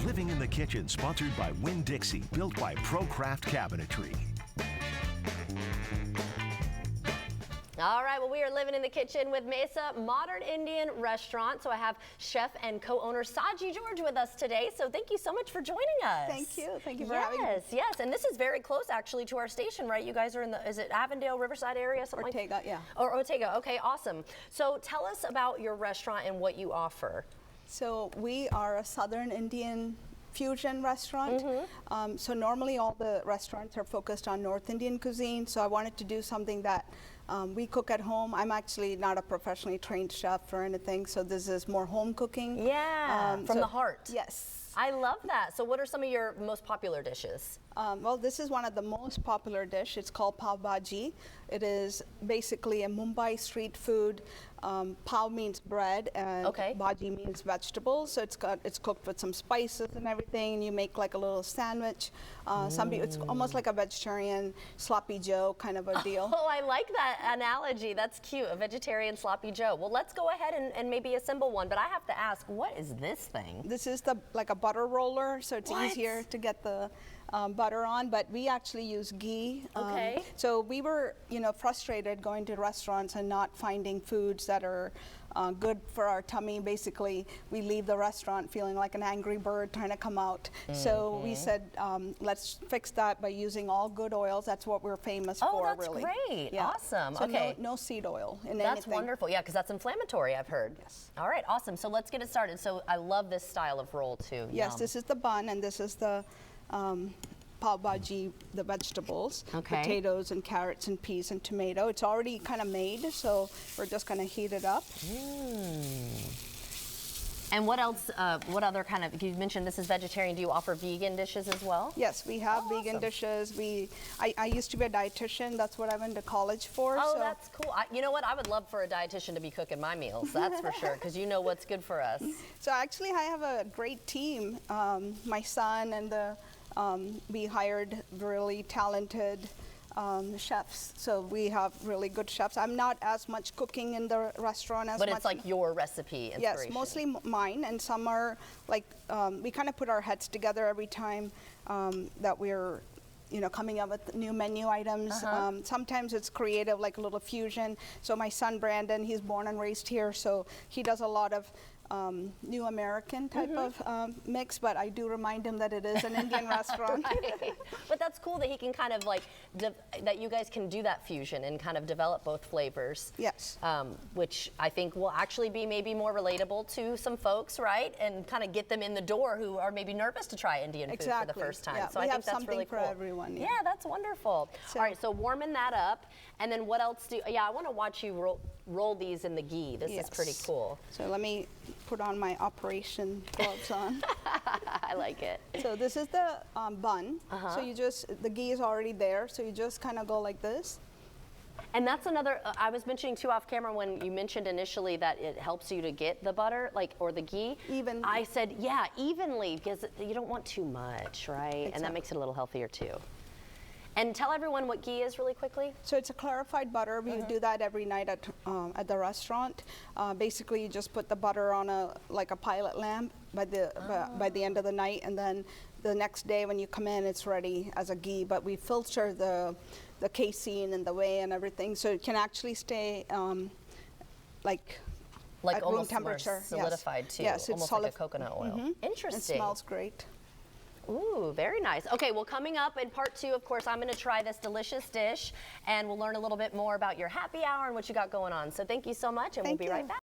Living in the Kitchen, sponsored by Winn-Dixie, built by ProCraft Cabinetry. All right, well, we are living in the kitchen with Mesa Modern Indian Restaurant. So I have chef and co-owner Saji George with us today. So thank you so much for joining us. Thank you. Thank you for having me. Yes. And this is very close actually to our station, right? You guys are in the, is it Avondale, Riverside area? Something Ortega, like? yeah. Or Ortega, okay, awesome. So tell us about your restaurant and what you offer. So we are a Southern Indian fusion restaurant. So normally all the restaurants are focused on North Indian cuisine. So I wanted to do something that we cook at home. I'm actually not a professionally trained chef or anything, so this is more home cooking. Yeah, from the heart. Yes. I love that. So what are some of your most popular dishes? Well, this is one of the most popular dish. It's called pav bhaji. It is basically a Mumbai street food. Pav means bread and bhaji means vegetables. So it's cooked with some spices and everything. And you make like a little sandwich. Some people, it's almost like a vegetarian sloppy joe kind of a deal. Oh, I like that analogy. That's cute. A vegetarian sloppy joe. Well, let's go ahead and maybe assemble one. But I have to ask, what is this thing? This is like a butter roller, so it's easier to get the butter on, but we actually use ghee. So we were, frustrated going to restaurants and not finding foods that are good for our tummy. Basically, we leave the restaurant feeling like an angry bird trying to come out. So we said, let's fix that by using all good oils. That's what we're famous for, really. Oh, that's great. Yeah. Awesome. So okay. No seed oil in That's anything. wonderful. Yeah, because that's inflammatory, I've heard. Yes. All right, awesome. So let's get it started. So I love this style of roll, too. Yes, this is the bun, and this is the pav bhaji, the vegetables, potatoes and carrots and peas and tomato. It's already kind of made, so we're just going to heat it up. And what else, what other kind of, you mentioned this is vegetarian, do you offer vegan dishes as well? Yes, we have vegan dishes. I used to be a dietitian. That's what I went to college for. Oh, so that's cool. You know what? I would love for a dietitian to be cooking my meals, that's for sure, because you know what's good for us. So actually, I have a great team. My son and we hired really talented chefs, so we have really good chefs. I'm not as much cooking in the restaurant as much. But it's like your recipe inspiration. Yes, mostly mine, and some are like, we kind of put our heads together every time that we're coming up with new menu items. Sometimes it's creative, like a little fusion. So my son Brandon, he's born and raised here, so he does a lot of new American type of mix, but I do remind him that it is an Indian restaurant. Right. But that's cool that he can kind of like, that you guys can do that fusion and kind of develop both flavors. Yes. Which I think will actually be maybe more relatable to some folks, right? And kind of get them in the door who are maybe nervous to try Indian food for the first time. Yeah, so I think that's really cool. for everyone. Yeah, that's wonderful. So, all right, so warming that up, and then what else I want to watch you roll these in the ghee. This is pretty cool. So let me put on my operation gloves on. I like it. So this is the bun. So you the ghee is already there, so you just kind of go like this. And that's another, I was mentioning too off camera when you mentioned initially that it helps you to get the butter, or the ghee. Even. I said, yeah, evenly, because you don't want too much, right? Exactly. And that makes it a little healthier too. And tell everyone what ghee is really quickly. So it's a clarified butter. We do that every night at the restaurant. Basically, you just put the butter on a pilot lamp by the end of the night, and then the next day when you come in, it's ready as a ghee. But we filter the casein and the whey and everything, so it can actually stay like at room temperature. Solidified too. Yes, it's almost like a coconut oil. Interesting. It smells great. Ooh, very nice. Okay, well, coming up in part 2, of course, I'm going to try this delicious dish, and we'll learn a little bit more about your happy hour and what you got going on. So thank you so much, and we'll be right back.